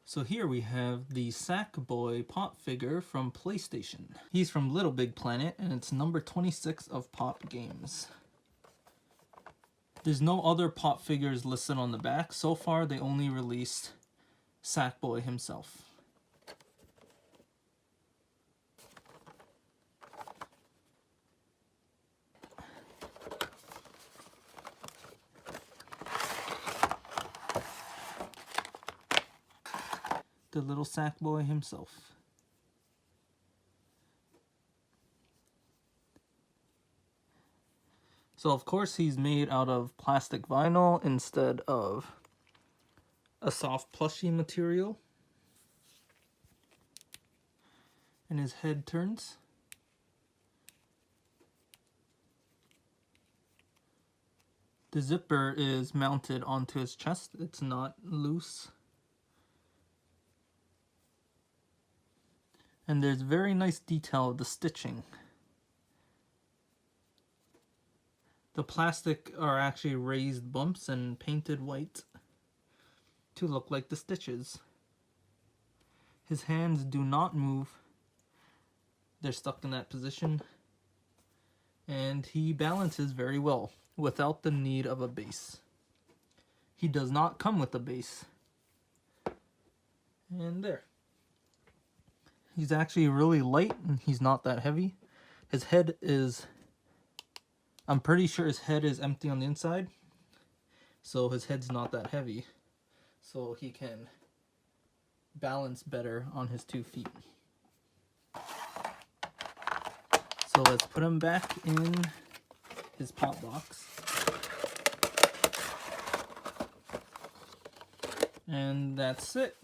So here we have the Sackboy Pop figure from PlayStation. He's from Little Big Planet, and it's number 26 of Pop Games. There's no other Pop figures listed on the back. So far, they only released Sackboy himself. The little Sackboy himself. So of course he's made out of plastic vinyl instead of a soft plushy material. And his head turns. The zipper is mounted onto his chest. It's not loose. And there's very nice detail of the stitching. The plastic are actually raised bumps and painted white to look like the stitches. His hands do not move. They're stuck in that position. And he balances very well without the need of a base. He does not come with a base. And there. He's actually really light and he's not that heavy. His head is, I'm pretty sure his head is empty on the inside. So his head's not that heavy. So he can balance better on his 2 feet. So let's put him back in his pop box. And that's it.